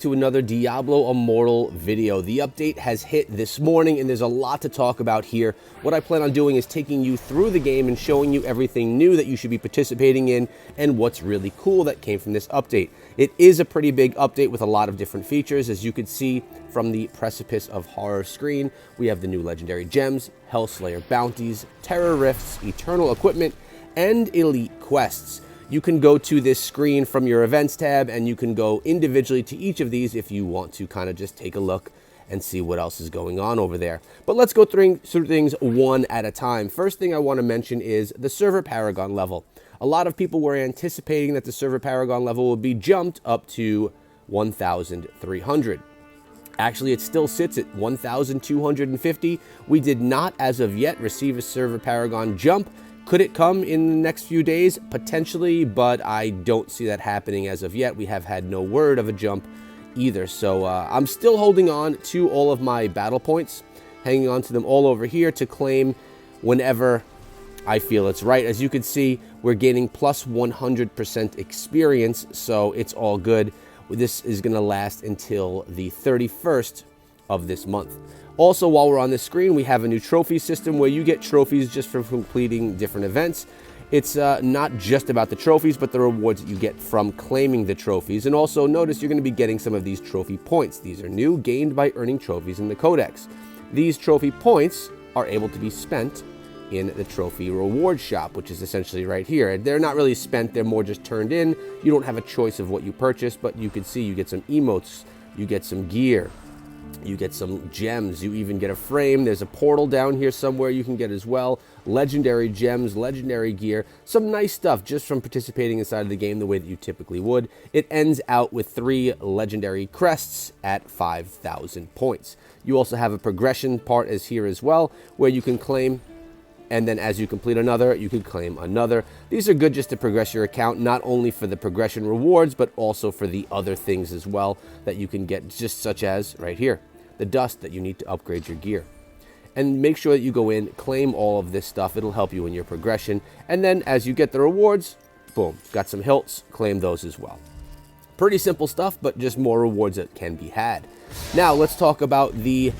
To another Diablo Immortal video. The update has hit this morning and there's a lot to talk about here. What I plan on doing is taking you through the game and showing you everything new that you should be participating in and what's really cool that came from this update. It is a pretty big update with a lot of different features. As you can see from the Precipice of Horror screen, we have the new legendary gems, Hellslayer bounties, terror rifts, eternal equipment, and elite quests. You can go to this screen from your events tab and you can go individually to each of these if you want to kind of just take a look and see what else is going on over there. But let's go through things one at a time. First thing I want to mention is the server paragon level. A lot of people were anticipating that the server paragon level would be jumped up to 1,300. Actually, it still sits at 1,250. We did not, as of yet, receive a server paragon jump. Could it come in the next few days? Potentially, but I don't see that happening as of yet. We have had no word of a jump either. So I'm still holding on to all of my battle points, hanging on to them all over here to claim whenever I feel it's right. As you can see, we're gaining plus 100% experience, so it's all good. This is going to last until the 31st of this month. Also, while we're on the screen, we have a new trophy system where you get trophies just for completing different events. It's not just about the trophies, but the rewards that you get from claiming the trophies. And also notice you're going to be getting some of these trophy points. These are new, gained by earning trophies in the Codex. These trophy points are able to be spent in the trophy reward shop, which is essentially right here. They're not really spent, they're more just turned in. You don't have a choice of what you purchase, but you can see you get some emotes, you get some gear, you get some gems, you even get a frame. There's a portal down here somewhere you can get as well. Legendary gems, legendary gear, some nice stuff just from participating inside of the game the way that you typically would. It ends out with 3 legendary crests at 5,000 points. You also have a progression part as here as well, where you can claim, and then as you complete another, you can claim another. These are good just to progress your account, not only for the progression rewards, but also for the other things as well that you can get, just such as right here, the dust that you need to upgrade your gear. And make sure that you go in, claim all of this stuff. It'll help you in your progression. And then as you get the rewards, boom, got some hilts, claim those as well. Pretty simple stuff, but just more rewards that can be had. Now let's talk about the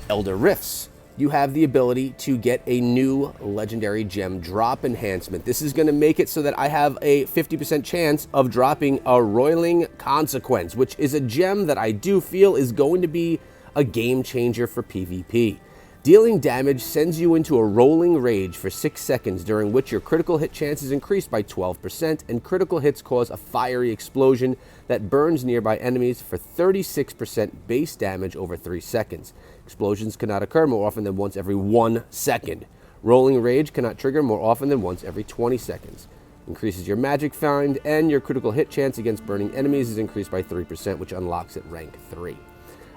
Elder Rifts. You have the ability to get a new legendary gem drop enhancement. This is going to make it so that I have a 50% chance of dropping a Roiling Consequence, which is a gem that I do feel is going to be a game changer for PvP. Dealing damage sends you into a rolling rage for 6 seconds, during which your critical hit chance is increased by 12%, and critical hits cause a fiery explosion that burns nearby enemies for 36% base damage over 3 seconds. Explosions cannot occur more often than once every 1 second. Rolling rage cannot trigger more often than once every 20 seconds. Increases your magic find, and your critical hit chance against burning enemies is increased by 3%, which unlocks at rank 3.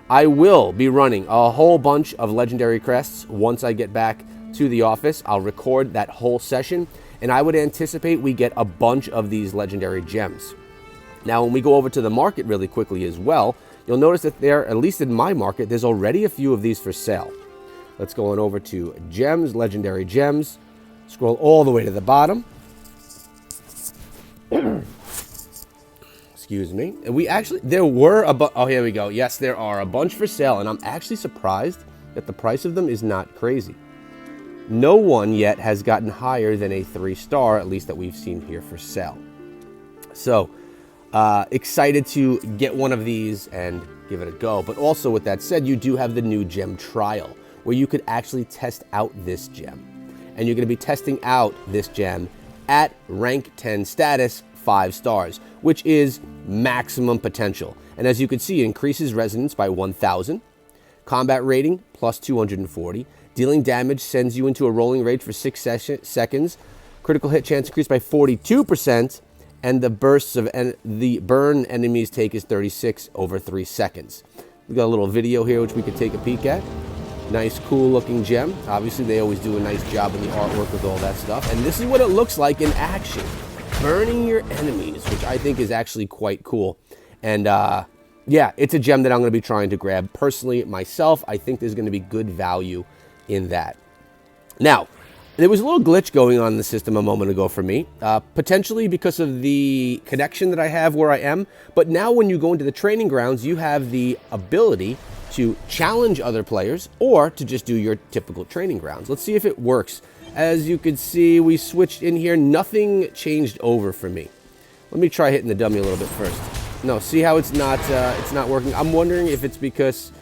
I will be running a whole bunch of legendary crests once I get back to the office. I'll record that whole session, and I would anticipate we get a bunch of these legendary gems. Now, when we go over to the market really quickly as well, you'll notice that there, at least in my market, there's already a few of these for sale. Let's go on over to gems, legendary gems, scroll all the way to the bottom. Excuse me. And we actually, there were a bunch, oh, here we go. Yes, there are a bunch for sale, and I'm actually surprised that the price of them is not crazy. No one yet has gotten higher than a 3-star, at least that we've seen here for sale. So, excited to get one of these and give it a go. But also, with that said, you do have the new gem trial, where you could actually test out this gem. And you're going to be testing out this gem at rank 10 status, 5 stars, which is maximum potential. And as you can see, it increases resonance by 1,000, combat rating plus 240, dealing damage sends you into a rolling rage for 6 seconds, critical hit chance increased by 42%, and the bursts of the burn enemies take is 36 over 3 seconds. We got a little video here which we could take a peek at. Nice, cool looking gem. Obviously, they always do a nice job in the artwork with all that stuff. And this is what it looks like in action. Burning your enemies, which I think is actually quite cool. And yeah, it's a gem that I'm going to be trying to grab personally myself. I think there's going to be good value in that. Now, There was a little glitch going on in the system a moment ago for me, potentially because of the connection that I have where I am. But now when you go into the training grounds, you have the ability to challenge other players or to just do your typical training grounds. Let's see if it works. As you can see, we switched in here. Nothing changed over for me. Let me try hitting the dummy a little bit first. No, see how it's not working? I'm wondering if it's because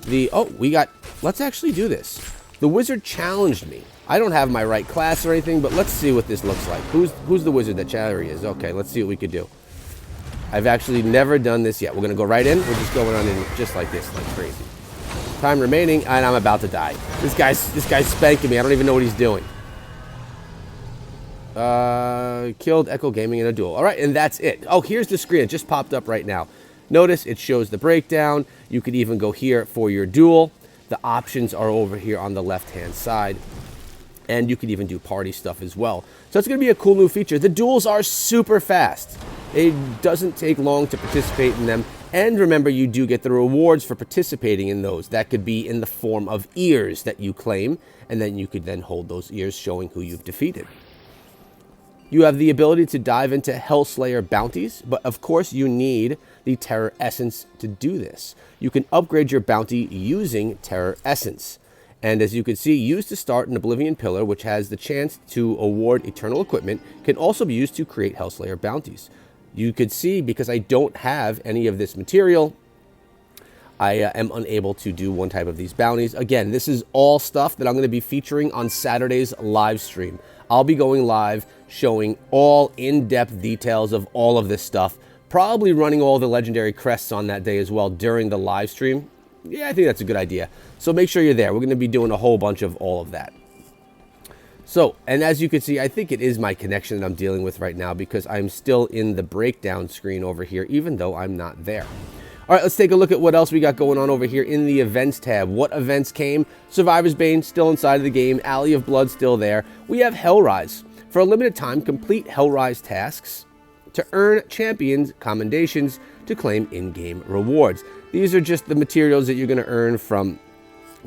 let's actually do this. The wizard challenged me. I don't have my right class or anything, but let's see what this looks like. Who's the wizard that Cherry is? Okay, let's see what we could do. I've actually never done this yet. We're going to go right in. We're just going on in just like this, like crazy. Time remaining, and I'm about to die. This guy's spanking me. I don't even know what he's doing. Killed Echo Gaming in a duel. All right, and that's it. Oh, here's the screen. It just popped up right now. Notice it shows the breakdown. You could even go here for your duel. The options are over here on the left-hand side. And you could even do party stuff as well. So it's going to be a cool new feature. The duels are super fast. It doesn't take long to participate in them. And remember, you do get the rewards for participating in those. That could be in the form of ears that you claim. And then you could then hold those ears showing who you've defeated. You have the ability to dive into Hellslayer bounties, but of course you need the Terror Essence to do this. You can upgrade your bounty using Terror Essence. And as you can see, used to start an Oblivion Pillar, which has the chance to award eternal equipment, can also be used to create Hellslayer bounties. You could see, because I don't have any of this material, I am unable to do one type of these bounties. Again, this is all stuff that I'm going to be featuring on Saturday's live stream. I'll be going live showing all in-depth details of all of this stuff, probably running all the legendary crests on that day as well during the live stream. Yeah, I think that's a good idea. So make sure you're there. We're going to be doing a whole bunch of all of that. So, and as you can see, I think it is my connection that I'm dealing with right now because I'm still in the breakdown screen over here, even though I'm not there. All right, let's take a look at what else we got going on over here in the events tab. What events came? Survivor's Bane still inside of the game. Alley of Blood still there. We have Hellrise. For a limited time, complete Hellrise tasks to earn champions commendations to claim in-game rewards. These are just the materials that you're going to earn from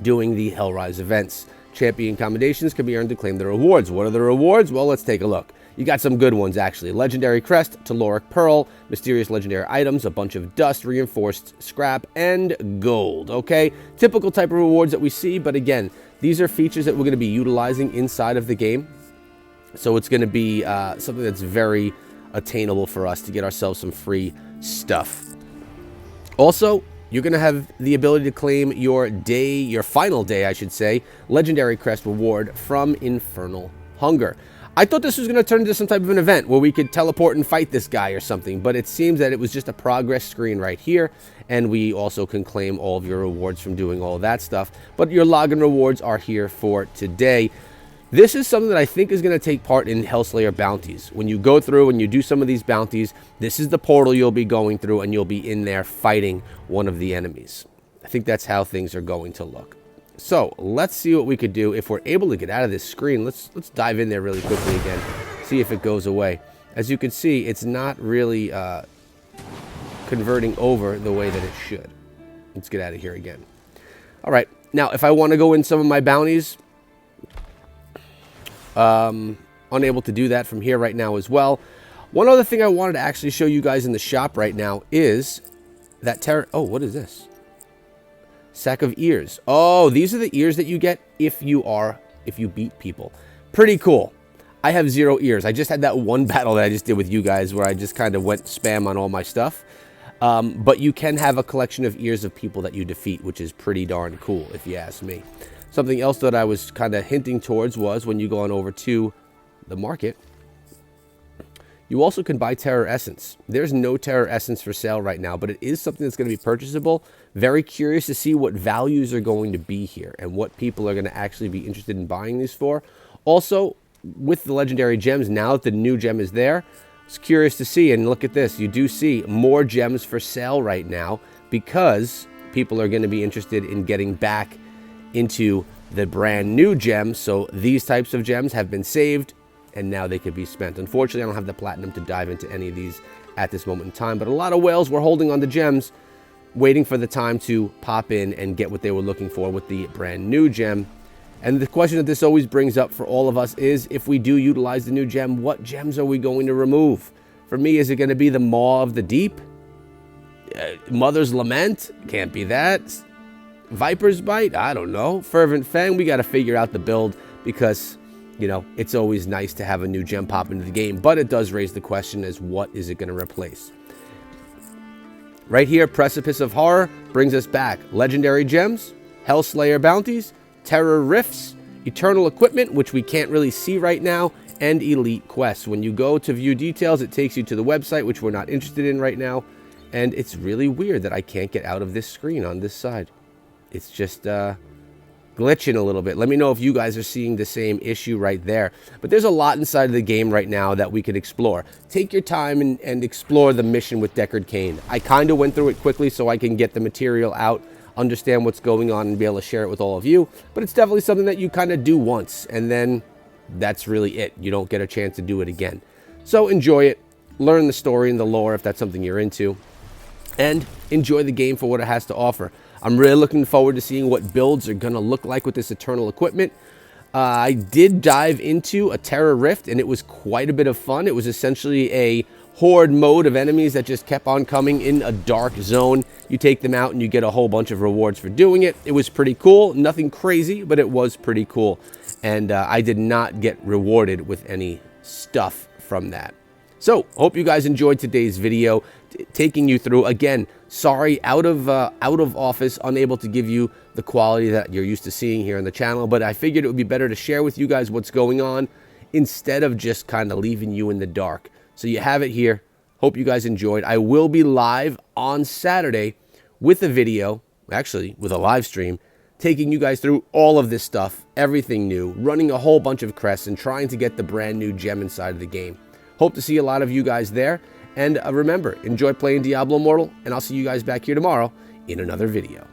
doing the Hellrise events. Champion commendations can be earned to claim the rewards. What are the rewards? Well, let's take a look. You got some good ones, actually. Legendary Crest, Telluric Pearl, mysterious legendary items, a bunch of dust, reinforced scrap, and gold, okay? Typical type of rewards that we see, but again, these are features that we're going to be utilizing inside of the game. So it's going to be something that's very attainable for us to get ourselves some free stuff. Also, you're going to have the ability to claim your final day, I should say, Legendary Crest reward from Infernal Hunger. I thought this was going to turn into some type of an event where we could teleport and fight this guy or something, but it seems that it was just a progress screen right here, and we also can claim all of your rewards from doing all that stuff. But your login rewards are here for today. This is something that I think is going to take part in Hellslayer bounties. When you go through and you do some of these bounties, this is the portal you'll be going through, and you'll be in there fighting one of the enemies. I think that's how things are going to look. So let's see what we could do. If we're able to get out of this screen, let's dive in there really quickly again, see if it goes away. As you can see, it's not really converting over the way that it should. Let's get out of here again. All right, now if I want to go in some of my bounties, unable to do that from here right now as well. One other thing I wanted to actually show you guys in the shop right now is that oh, what is this? Sack of ears. Oh, these are the ears that you get if you beat people. Pretty cool. I have 0 ears. I just had that one battle that I just did with you guys where I just kind of went spam on all my stuff. But you can have a collection of ears of people that you defeat, which is pretty darn cool if you ask me. Something else that I was kind of hinting towards was when you go on over to the market, you also can buy Terror Essence. There's no Terror Essence for sale right now, but it is something that's going to be purchasable. Very curious to see what values are going to be here and what people are going to actually be interested in buying these for. Also, with the legendary gems, now that the new gem is there, it's curious to see, and look at this, you do see more gems for sale right now because people are going to be interested in getting back into the brand new gem. So these types of gems have been saved and now they could be spent. Unfortunately, I don't have the platinum to dive into any of these at this moment in time, but a lot of whales were holding on to gems, waiting for the time to pop in and get what they were looking for with the brand new gem. And the question that this always brings up for all of us is, if we do utilize the new gem, what gems are we going to remove? For me, is it going to be the Maw of the Deep? Mother's Lament? Can't be that. Viper's Bite? I don't know. Fervent Fang? We got to figure out the build, because, you know, it's always nice to have a new gem pop into the game, but it does raise the question as what is it going to replace? Right here, Precipice of Horror brings us back legendary gems, Hellslayer bounties, Terror Rifts, Eternal Equipment, which we can't really see right now, and Elite Quests. When you go to view details, it takes you to the website, which we're not interested in right now, and it's really weird that I can't get out of this screen on this side. It's just glitching a little bit. Let me know if you guys are seeing the same issue right there. But there's a lot inside of the game right now that we could explore. Take your time and explore the mission with Deckard Cain. I kind of went through it quickly so I can get the material out, understand what's going on, and be able to share it with all of you. But it's definitely something that you kind of do once, and then that's really it. You don't get a chance to do it again. So enjoy it. Learn the story and the lore if that's something you're into. And enjoy the game for what it has to offer. I'm really looking forward to seeing what builds are going to look like with this Eternal Equipment. I did dive into a Terror Rift, and it was quite a bit of fun. It was essentially a horde mode of enemies that just kept on coming in a dark zone. You take them out and you get a whole bunch of rewards for doing it. It was pretty cool. Nothing crazy, but it was pretty cool. And I did not get rewarded with any stuff from that. So, hope you guys enjoyed today's video, taking you through. Again, sorry, out of office, unable to give you the quality that you're used to seeing here on the channel, but I figured it would be better to share with you guys what's going on instead of just kind of leaving you in the dark. So you have it here. Hope you guys enjoyed. I will be live on Saturday with a video, actually with a live stream, taking you guys through all of this stuff, everything new, running a whole bunch of crests, and trying to get the brand new gem inside of the game. Hope to see a lot of you guys there. And remember, enjoy playing Diablo Immortal, and I'll see you guys back here tomorrow in another video.